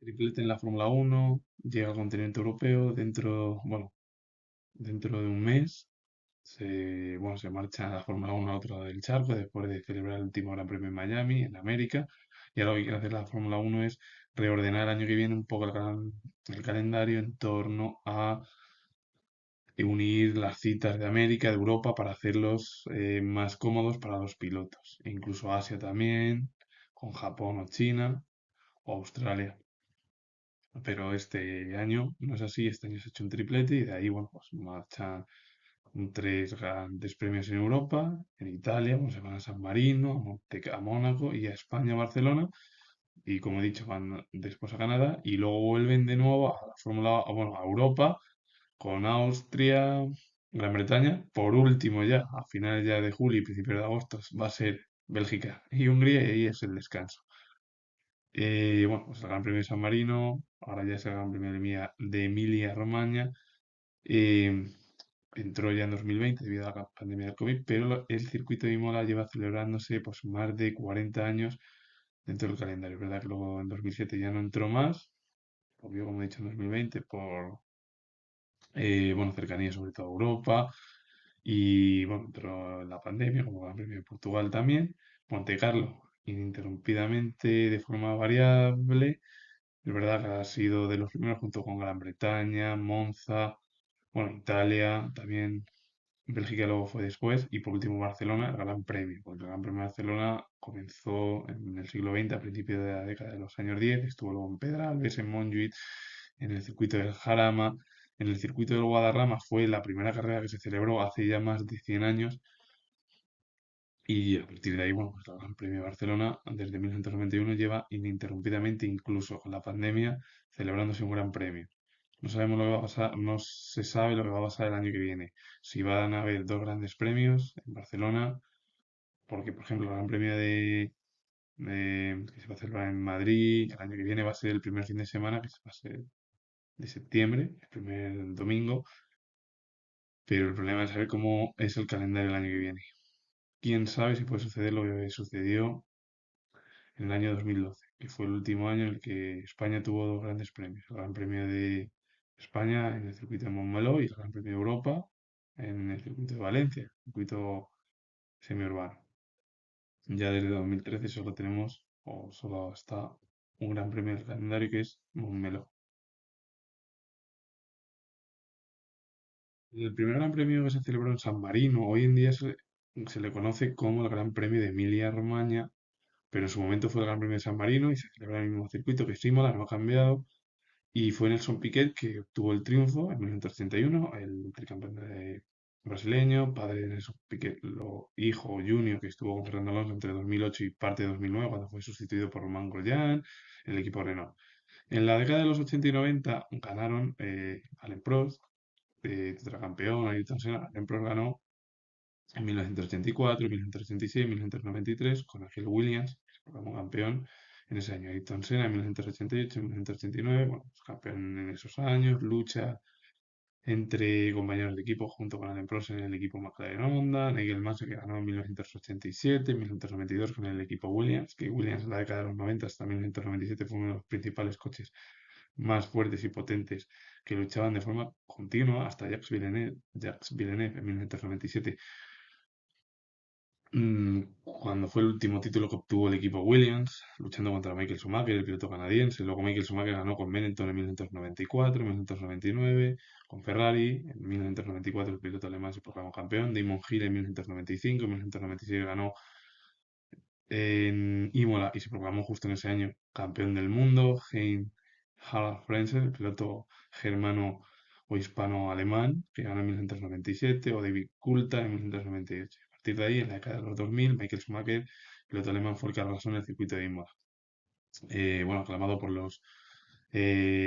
triplete en la Fórmula Uno, llega al continente europeo dentro de un mes. Se marcha la Fórmula Uno al otro lado del charco después de celebrar el último Gran Premio en Miami, en América. Y ahora lo que quiere hacer la Fórmula Uno es reordenar el año que viene un poco el calendario en torno a unir las citas de América, de Europa, para hacerlos más cómodos para los pilotos. E incluso Asia también, con Japón o China o Australia. Pero este año no es así, este año se ha hecho un triplete y de ahí, bueno, pues marchan tres grandes premios en Europa, en Italia, pues se van a San Marino, a Mónaco y a España, a Barcelona. Y como he dicho, van después a Canadá y luego vuelven de nuevo a la Fórmula, bueno, a Europa con Austria, Gran Bretaña. Por último ya, a finales ya de julio y principios de agosto, va a ser Bélgica y Hungría y ahí es el descanso. Bueno, pues el Gran Premio de San Marino, ahora ya es el Gran Premio de Emilia-Romagna. eh, Entró ya en 2020 debido a la pandemia del COVID, pero el circuito de Imola lleva celebrándose pues más de 40 años dentro del calendario. Es verdad que luego en 2007 ya no entró más, obvio como he dicho en 2020, por bueno, cercanía sobre todo a Europa y bueno, entró en la pandemia, como Gran Premio de Portugal también. Monte Carlo, ininterrumpidamente de forma variable. Es verdad que ha sido de los primeros junto con Gran Bretaña, Monza, bueno, Italia, también Bélgica luego fue después y por último Barcelona, el Gran Premio. Porque el Gran Premio de Barcelona comenzó en el siglo XX, a principios de la década de los años 10, estuvo luego en Pedralbes, en Montjuïc, en el circuito del Jarama, en el circuito del Guadarrama fue la primera carrera que se celebró hace ya más de 100 años y a partir de ahí, bueno, pues el Gran Premio de Barcelona desde 1991 lleva ininterrumpidamente, incluso con la pandemia, celebrándose un Gran Premio. No sabemos lo que va a pasar, no se sabe lo que va a pasar el año que viene. Si van a haber dos grandes premios en Barcelona, porque por ejemplo el Gran Premio que se va a celebrar en Madrid el año que viene va a ser el primer fin de semana, que va a ser de septiembre, el primer domingo, pero el problema es saber cómo es el calendario el año que viene. Quién sabe si puede suceder lo que sucedió en el año 2012, que fue el último año en el que España tuvo dos grandes premios. El Gran Premio de España en el circuito de Montmeló y el Gran Premio de Europa en el circuito de Valencia, el circuito semiurbano. Ya desde 2013 solo tenemos, o solo está un Gran Premio del calendario que es Montmeló. El primer Gran Premio que se celebró en San Marino, hoy en día se le conoce como el Gran Premio de Emilia-Romagna, pero en su momento fue el Gran Premio de San Marino y se celebra en el mismo circuito que es Imola, no ha cambiado. Y fue Nelson Piquet que obtuvo el triunfo en 1981, el tricampeón brasileño, padre de Nelson Piquet, hijo junior que estuvo con Fernando Alonso entre 2008 y parte de 2009, cuando fue sustituido por Román Grosjean, el equipo Renault. En la década de los 80 y 90 ganaron Alain Prost, tetracampeón, Ayrton Senna. Alain Prost ganó en 1984, 1986, 1993 con Nigel Williams, que se proclamó campeón en ese año. Ayrton Senna en 1988, 1989, bueno, pues campeón en esos años, lucha entre compañeros de equipo junto con Alain Prost en el equipo McLaren Honda, Nigel Mansell que ganó en 1987, 1992 con el equipo Williams, que Williams en la década de los 90 hasta 1997 fue uno de los principales coches más fuertes y potentes que luchaban de forma continua hasta Jacques Villeneuve en 1997 cuando fue el último título que obtuvo el equipo Williams, luchando contra Michael Schumacher, el piloto canadiense. Luego Michael Schumacher ganó con Benetton en 1994, 1999, con Ferrari. En 1994 el piloto alemán se proclamó campeón. Damon Hill en 1995, en 1996 ganó en Imola y se proclamó justo en ese año campeón del mundo. Hein Harald Frentzen, el piloto germano o hispano-alemán, que ganó en 1997, o David Coulthard en 1998. A partir de ahí, en la década de los 2000, Michael Schumacher, piloto alemán, fue el que arrasó en el circuito de Imola. Bueno, aclamado por los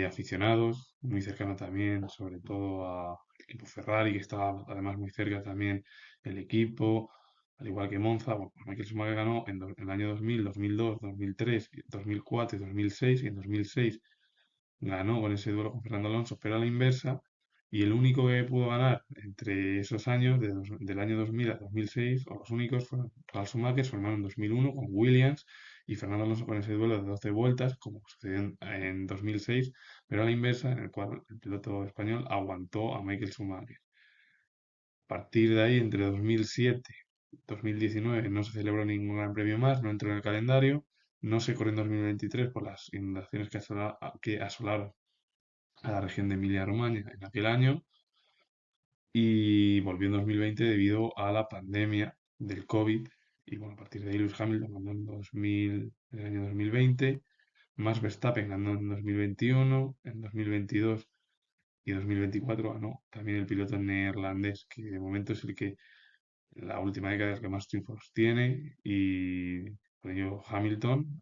aficionados, muy cercano también, sobre todo al equipo Ferrari, que estaba además muy cerca también el equipo, al igual que Monza. Bueno, pues Michael Schumacher ganó en el año 2000, 2002, 2003, 2004 y 2006, y en 2006 ganó con ese duelo con Fernando Alonso, pero a la inversa, Y el único que pudo ganar entre esos años, del año 2000 a 2006, o los únicos, fueron Ralf Schumacher, su hermano en 2001 con Williams, y Fernando Alonso con ese duelo de 12 vueltas, como sucedió en 2006, pero a la inversa, en el cual el piloto español aguantó a Michael Schumacher. A partir de ahí, entre 2007 y 2019, no se celebró ningún gran premio más, no entró en el calendario, no se corrió en 2023 por las inundaciones que asolaron a la región de Emilia-Romagna en aquel año, y volvió en 2020 debido a la pandemia del COVID. Y bueno, a partir de ahí Lewis Hamilton ganó en el año 2020, Max Verstappen ganó en 2021, en 2022 y 2024 ganó también el piloto neerlandés, que de momento es el que la última década es el que más triunfos tiene, y con ello Hamilton,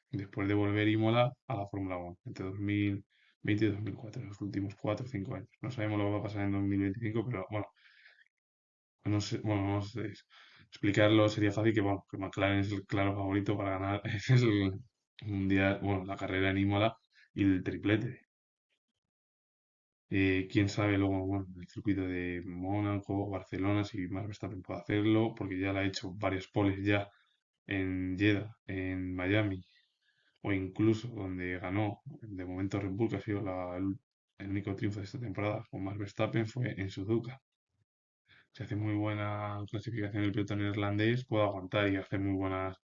después de volver Imola a la Fórmula 1 entre 2020 y 2004, los últimos 4 o 5 años. No sabemos lo que va a pasar en 2025, pero bueno, no sé, bueno, no sé, explicarlo sería fácil que, bueno, que McLaren es el claro favorito para ganar es el mundial, bueno, la carrera en Imola y el triplete. Quién sabe luego, bueno, el circuito de Mónaco, Barcelona, si Max Verstappen puede hacerlo, porque ya le ha hecho varios poles ya en Jeddah, en Miami, o incluso donde ganó de momento Red Bull, que ha sido el único triunfo de esta temporada con Max Verstappen, fue en Suzuka. Si hace muy buena clasificación el piloto neerlandés, puede aguantar y hacer bueno,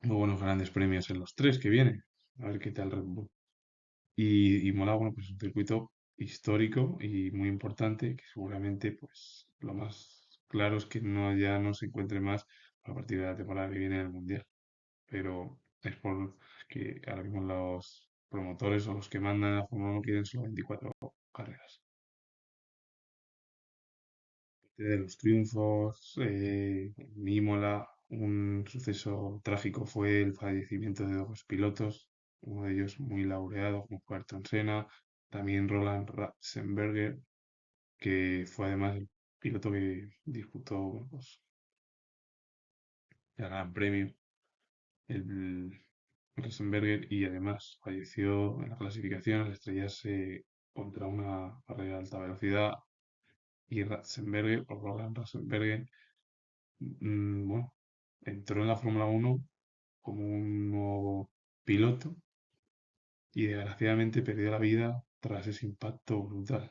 muy buenos grandes premios en los tres que vienen. A ver qué tal Red Bull. Y Mola, bueno, pues es un circuito histórico y muy importante, que seguramente, pues, lo más claro es que ya no se encuentre más a partir de la temporada que viene en el Mundial. Pero es por que ahora mismo los promotores o los que mandan a la Fórmula 1 quieren solo 24 carreras. De los triunfos, en Imola, un suceso trágico fue el fallecimiento de dos pilotos, uno de ellos muy laureado, como fue Ayrton Senna, también Roland Ratzenberger, que fue además el piloto que disputó, bueno, pues, el Gran Premio, el Ratzenberger, y además falleció en la clasificación al estrellarse contra una barrera de alta velocidad, y Ratzenberger, o Roland Ratzenberger, bueno, entró en la Fórmula 1 como un nuevo piloto y desgraciadamente perdió la vida tras ese impacto brutal.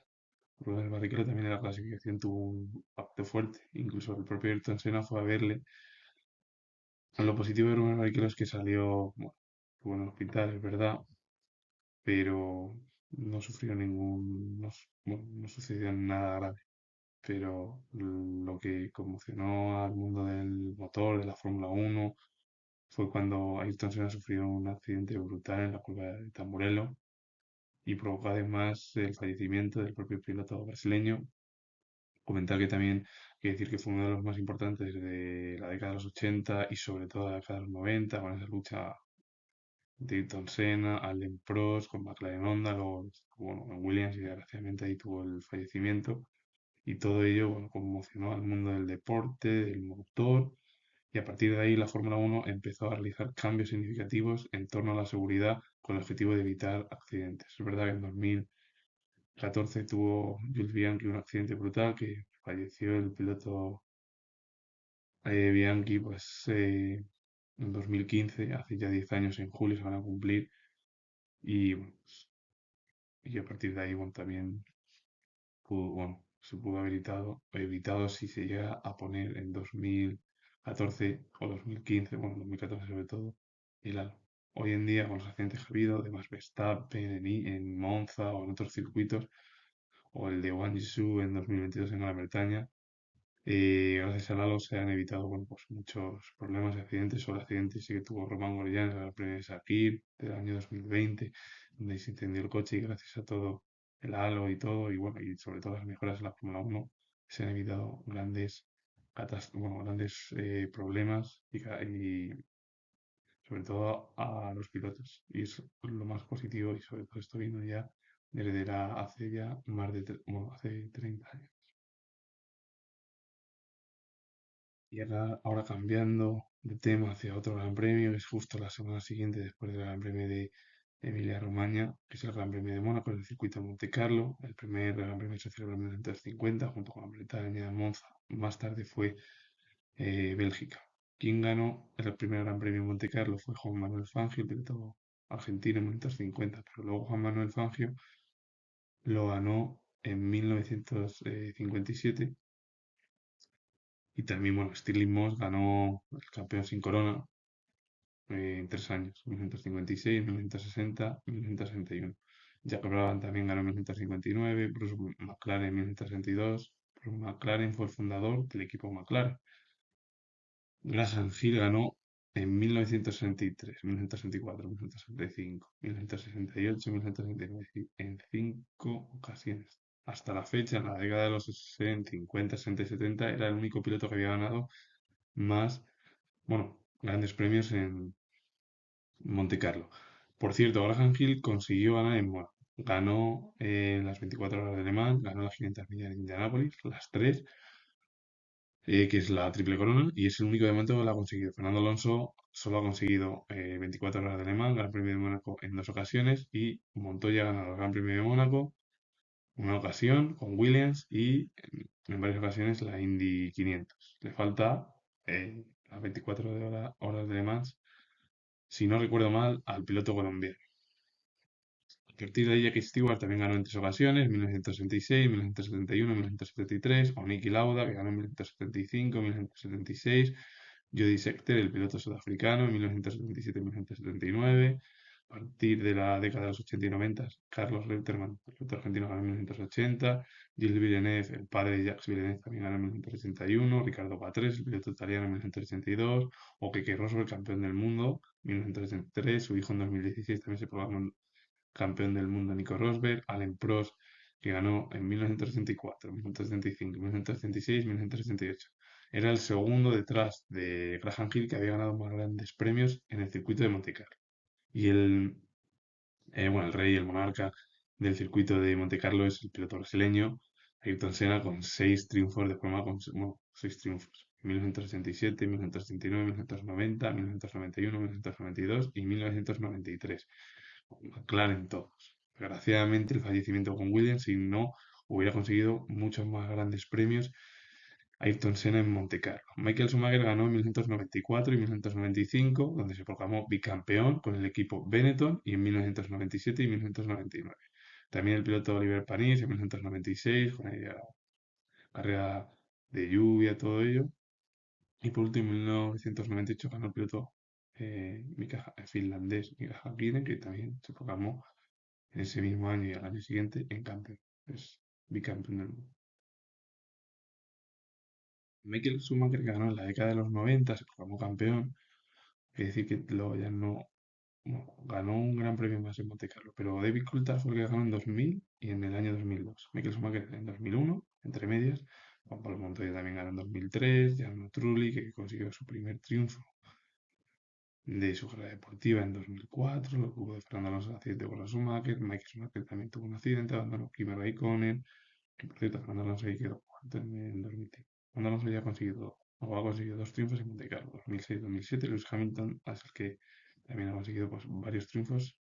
Rubens Barrichello también en la clasificación tuvo un impacto fuerte. Incluso el propio Ayrton Senna fue a verle. Lo positivo de Rubens Barrichello es que salió, bueno, estuvo en el hospital, es verdad, pero no sufrió bueno, no sucedió nada grave. Pero lo que conmocionó al mundo del motor, de la Fórmula 1, fue cuando Ayrton Senna sufrió un accidente brutal en la curva de Tamburello y provocó además el fallecimiento del propio piloto brasileño. Comentar que también hay que decir que fue uno de los más importantes de la década de los 80 y sobre todo de la década de los 90, con esa lucha de Ayrton Senna, Alain Prost, con McLaren Honda, luego bueno, en Williams, y desgraciadamente ahí tuvo el fallecimiento. Y todo ello, bueno, conmocionó al mundo del deporte, del motor, y a partir de ahí la Fórmula 1 empezó a realizar cambios significativos en torno a la seguridad con el objetivo de evitar accidentes. Es verdad que en 2014 tuvo Jules Bianchi un accidente brutal, que falleció el piloto Bianchi, pues en 2015, hace ya 10 años en julio se van a cumplir, y, bueno, pues, y a partir de ahí, bueno, también bueno, se pudo haber evitado si se llega a poner en 2014 o 2015, bueno, 2014 sobre todo, el halo. Hoy en día, con los accidentes que ha habido, de Max Verstappen en Monza o en otros circuitos, o el de Guangzhou en 2022 en Gran Bretaña, gracias al halo se han evitado, bueno, pues muchos problemas y accidentes. Sobre accidentes sí que tuvo Román Grosjean en la primera de Sakir del año 2020, donde se incendió el coche, y gracias a todo el halo y todo, y bueno, y sobre todo las mejoras en la Fórmula 1, se han evitado grandes problemas, y sobre todo a los pilotos. Y es lo más positivo, y sobre todo esto vino ya desde hace ya más de, bueno, hace 30 años. Y ahora cambiando de tema hacia otro Gran Premio, es justo la semana siguiente después del Gran Premio de Emilia-Romagna, que es el Gran Premio de Mónaco, el circuito de Monte Carlo. El primer Gran Premio se celebró en 1950 junto con la Bretaña, Monza. Más tarde fue Bélgica. Quien ganó el primer Gran Premio de Monte Carlo fue Juan Manuel Fangio, el piloto argentino en 1950, pero luego Juan Manuel Fangio lo ganó en 1957 y también, bueno, Stirling Moss ganó el campeón sin corona en 3 años, 1956, 1960 y 1961. Jack Brabham también ganó en 1959, Bruce McLaren en 1962. Bruce McLaren fue el fundador del equipo McLaren. Graham Hill ganó en 1963, 1964, 1965, 1968, 1969, en 5 ocasiones. Hasta la fecha, en la década de los 60, 50, 60 y 70, era el único piloto que había ganado más, bueno, grandes premios en Monte Carlo. Por cierto, Graham Hill consiguió ganar en Mónaco. Ganó las 24 horas de Le Mans, ganó las 500 millas de Indianápolis, las tres, que es la triple corona, y es el único de momento que la ha conseguido. Fernando Alonso solo ha conseguido 24 horas de Le Mans, Gran Premio de Mónaco en 2 ocasiones, y Montoya ha ganado el Gran Premio de Mónaco una ocasión con Williams y en varias ocasiones la Indy 500. Le falta las 24 horas de Le Mans, si no recuerdo mal, al piloto colombiano. A partir de ahí, Jackie Stewart también ganó en 3 ocasiones, 1966, 1971, 1973, o Niki Lauda, que ganó en 1975, 1976, Jody Scheckter, el piloto sudafricano, en 1977, 1979. A partir de la década de los 80 y 90, Carlos Reutemann, el piloto argentino, ganó en 1980, Gilles Villeneuve, el padre de Jacques Villeneuve, también ganó en 1981, Ricardo Patrese, el piloto italiano, en 1982, o Keke Rosberg, campeón del mundo, 1983, su hijo en 2016 también se proclamó campeón del mundo Nico Rosberg, Alain Prost, que ganó en 1964, 1965, 1966, 1968. Era el segundo detrás de Graham Hill, que había ganado más grandes premios en el circuito de Monte Carlo. Y bueno, el rey, el monarca del circuito de Monte Carlo es el piloto brasileño Ayrton Senna con 6 triunfos de forma, bueno, 6 triunfos. 1967, 1969, 1990, 1991, 1992 y 1993. McLaren todos. Desgraciadamente el fallecimiento con Williams, si no, hubiera conseguido muchos más grandes premios Ayrton Senna en Monte Carlo. Michael Schumacher ganó en 1994 y 1995, donde se proclamó bicampeón con el equipo Benetton, y en 1997 y 1999. También el piloto Oliver Panis en 1996, con la carrera de lluvia, todo ello. Y por último, en 1998 ganó el piloto finlandés Mika Häkkinen, que también se proclamó en ese mismo año y al año siguiente en campeón. Es bicampeón del mundo. Michael Schumacher, que ganó en la década de los 90, se proclamó campeón. Quiere decir que luego ya no ganó un gran premio más en Monte Carlo. Pero David Coulthard fue el que ganó en 2000 y en el año 2002. Michael Schumacher en 2001, entre medias. Juan Pablo Montoya también ganó en 2003. Jarno Trulli, que consiguió su primer triunfo de su carrera deportiva en 2004. Lo que hubo de Fernando Alonso en accidente con la Schumacher. Michael Schumacher también tuvo un accidente, abandonó Kimi Raikkonen. Que por cierto, Fernando Alonso ahí quedó cuarto en 2005. Fernando Alonso ya ha conseguido, o ha conseguido 2 triunfos en Monte Carlo, 2006-2007. Lewis Hamilton es el que también ha conseguido pues, varios triunfos.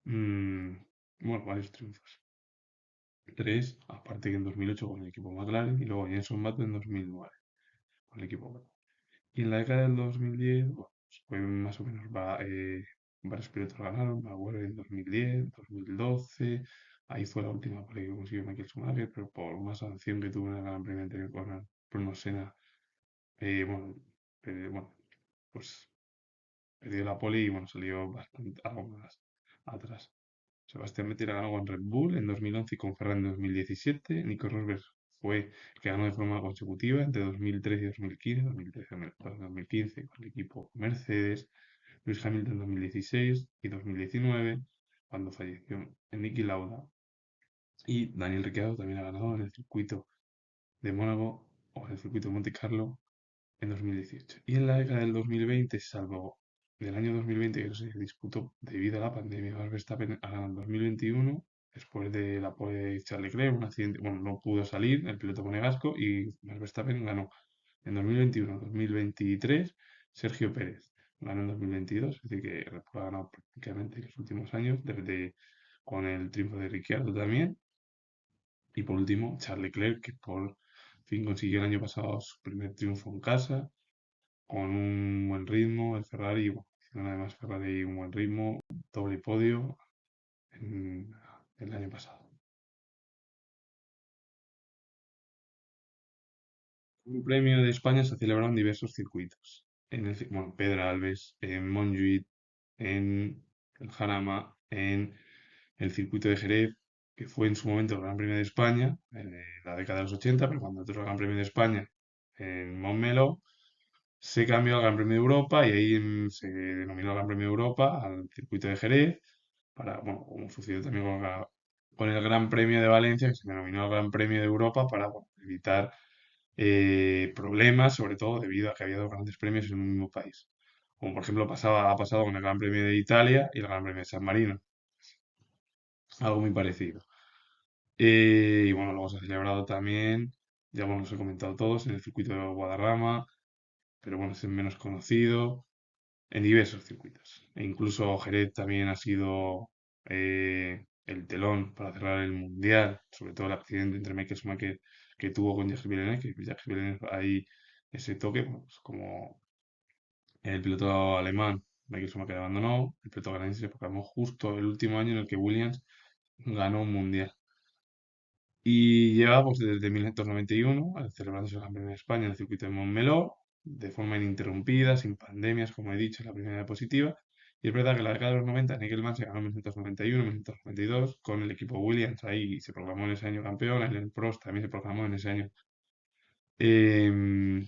mm, bueno, varios triunfos. 3, aparte que en 2008 con el equipo McLaren y luego Jenson Button en 2009 con el equipo McLaren. Y en la década del 2010, bueno, pues más o menos varios pilotos ganaron. Magüero en 2010, 2012. Ahí fue la última pole que consiguió Michael Schumacher, pero por una sanción que tuvo en el Gran Premio anterior con Bruno Senna, bueno, bueno, pues perdió la pole y bueno, salió bastante algo más atrás. Sebastián Vettel ganó con Red Bull en 2011 y con Ferrari en 2017. Nico Rosberg fue el que ganó de forma consecutiva entre 2013 y 2015, 2013, 2015 con el equipo Mercedes, Lewis Hamilton en 2016 y 2019, cuando falleció Niki Lauda. Y Daniel Ricciardo también ha ganado en el circuito de Mónaco o en el circuito de Monte Carlo en 2018. Y en la década del 2020, salvo del año 2020 que no se disputó debido a la pandemia, Max Verstappen ha ganado en 2021 después de la pole de Charles Leclerc, un accidente, bueno, no pudo salir el piloto monegasco y Max Verstappen ganó en 2021, 2023 Sergio Pérez, ganó en 2022, es decir, que Red Bull ha ganado prácticamente los últimos años, desde con el triunfo de Ricciardo también. Y por último, Charles Leclerc, que por fin consiguió el año pasado su primer triunfo en casa, con un buen ritmo. El Ferrari, bueno, hicieron además Ferrari un buen ritmo, doble podio en- el año pasado. Un premio de España se celebrado en diversos circuitos. Bueno, Pedralbes, en Montjuïc, en el Jarama, en el circuito de Jerez, que fue en su momento el Gran Premio de España, en la década de los 80, pero cuando entró el Gran Premio de España en Montmeló, se cambió al Gran Premio de Europa y ahí se denominó Gran Premio de Europa al circuito de Jerez, para, bueno, como sucedió también con el Gran Premio de Valencia, que se denominó el Gran Premio de Europa para, bueno, evitar problemas, sobre todo debido a que había dos grandes premios en un mismo país. Como por ejemplo ha pasado con el Gran Premio de Italia y el Gran Premio de San Marino, algo muy parecido. Y bueno, luego se ha celebrado también, ya bueno, los he comentado todos, en el circuito de Guadarrama, pero bueno, es el menos conocido, en diversos circuitos. E incluso Jerez también ha sido el telón para cerrar el Mundial, sobre todo el accidente entre Michael Schumacher que tuvo con Jacques Villeneuve, que Jacques Villeneuve ahí ese toque, bueno, pues como el piloto alemán Michael Schumacher abandonó, el piloto canadiense se proclamó justo el último año en el que Williams ganó un Mundial. Y lleva pues, desde 1991, celebrándose el Gran Premio de España en el circuito de Montmeló, de forma ininterrumpida, sin pandemias, como he dicho, la primera diapositiva. Y es verdad que en la década de los 90, Nickel se ganó en 1991, 1992, con el equipo Williams, ahí se proclamó en ese año campeón, el Prost también se proclamó en ese año em,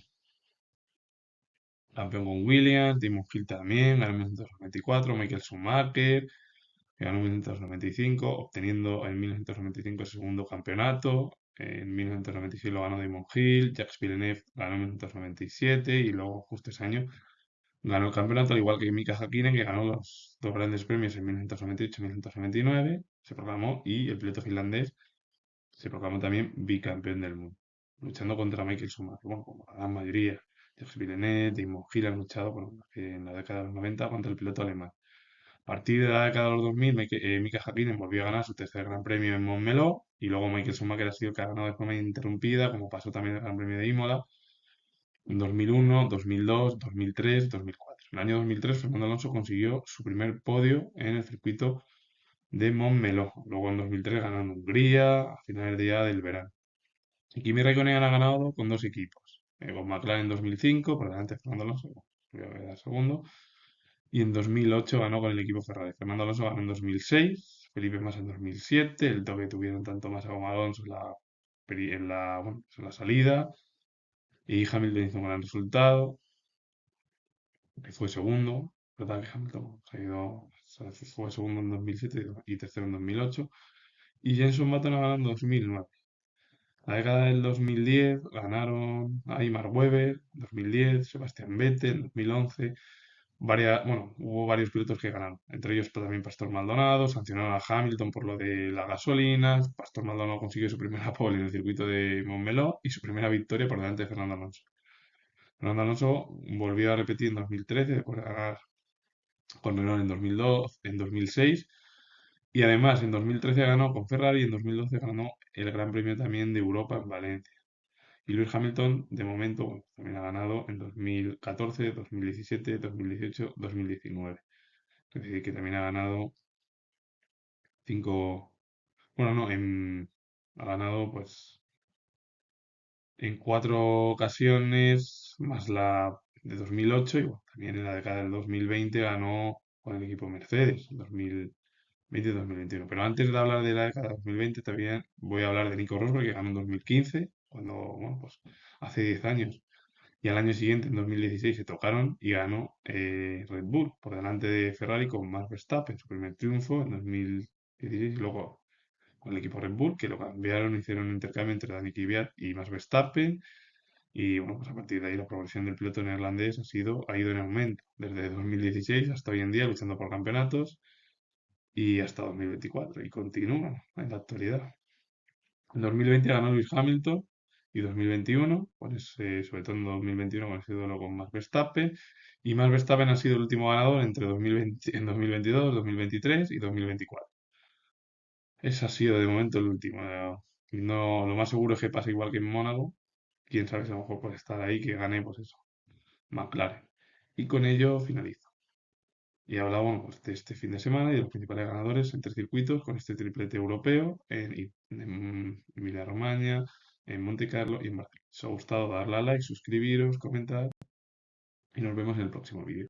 campeón con Williams, Damon Hill también, ganó en 1994, Michael Schumacher, que ganó en 1995, obteniendo en 1995 el segundo campeonato. En 1996 lo ganó Damon Hill, Jacques Villeneuve ganó en 1997 y luego, justo ese año, ganó el campeonato, al igual que Mika Häkkinen, que ganó los dos grandes premios en 1998 y 1999, se proclamó, y el piloto finlandés se proclamó también bicampeón del mundo, luchando contra Michael Schumacher. Bueno, como la gran mayoría, Jacques Villeneuve, Damon Hill han luchado bueno, en la década de los 90 contra el piloto alemán. A partir de la década de los 2000, Mika Häkkinen volvió a ganar su tercer Gran Premio en Montmeló y luego Michael Schumacher ha sido el que ha ganado de forma ininterrumpida, como pasó también el Gran Premio de Imola en 2001, 2002, 2003, 2004. En el año 2003, Fernando Alonso consiguió su primer podio en el circuito de Montmeló. Luego en 2003 ganó en Hungría a finales de ya del verano. Y Kimi Raikkonen ha ganado con dos equipos. Con McLaren en 2005, por delante de Fernando Alonso, voy a ver segundo, y en 2008 ganó con el equipo Ferrari. Fernando Alonso ganó en 2006, Felipe Massa en 2007, el toque tuvieron tanto Massa como Alonso bueno, pues en la salida, y Hamilton hizo un gran resultado, que fue segundo, verdad que Hamilton fue segundo en 2007 y tercero en 2008, y Jenson Button ha ganado en 2009. La década del 2010 ganaron Aymar Webber, 2010, Sebastián Vettel, 2011, bueno, hubo varios pilotos que ganaron, entre ellos también Pastor Maldonado, sancionaron a Hamilton por lo de las gasolinas, Pastor Maldonado consiguió su primera pole en el circuito de Montmeló y su primera victoria por delante de Fernando Alonso. Fernando Alonso volvió a repetir en 2013, después de ganar con Renault en 2002, en 2006, y además en 2013 ganó con Ferrari y en 2012 ganó el Gran Premio también de Europa en Valencia. Y Lewis Hamilton, de momento, bueno, también ha ganado en 2014, 2017, 2018, 2019. Es decir, que también ha ganado cinco, bueno, no, ha ganado pues en cuatro ocasiones, más la de 2008, y bueno, también en la década del 2020 ganó con el equipo Mercedes, 2020-2021. Pero antes de hablar de la década de 2020, también voy a hablar de Nico Rosberg, que ganó en 2015, cuando, bueno, pues hace 10 años. Y al año siguiente, en 2016, se tocaron y ganó Red Bull por delante de Ferrari con Max Verstappen, su primer triunfo en 2016. Y luego con el equipo Red Bull, que lo cambiaron, hicieron un intercambio entre Dani Kvyat y Max Verstappen. Y bueno, pues a partir de ahí la progresión del piloto neerlandés ha ido en aumento, desde 2016 hasta hoy en día, luchando por campeonatos y hasta 2024. Y continúa en la actualidad. En 2020 ganó Lewis Hamilton y 2021, pues, sobre todo en 2021 con ese duelo con Max Verstappen. Y Max Verstappen ha sido el último ganador entre 2020, en 2022, 2023 y 2024. Ese ha sido de momento el último. No, lo más seguro es que pase igual que en Mónaco. Quién sabe si a lo mejor puede estar ahí, que gane, pues eso, McLaren. Y con ello finalizo. Y hablamos pues, de este fin de semana y de los principales ganadores en tres circuitos con este triplete europeo en Emilia-Romagna, en Monte Carlo y en Barcelona. Si os ha gustado, darle a like, suscribiros, comentar y nos vemos en el próximo vídeo.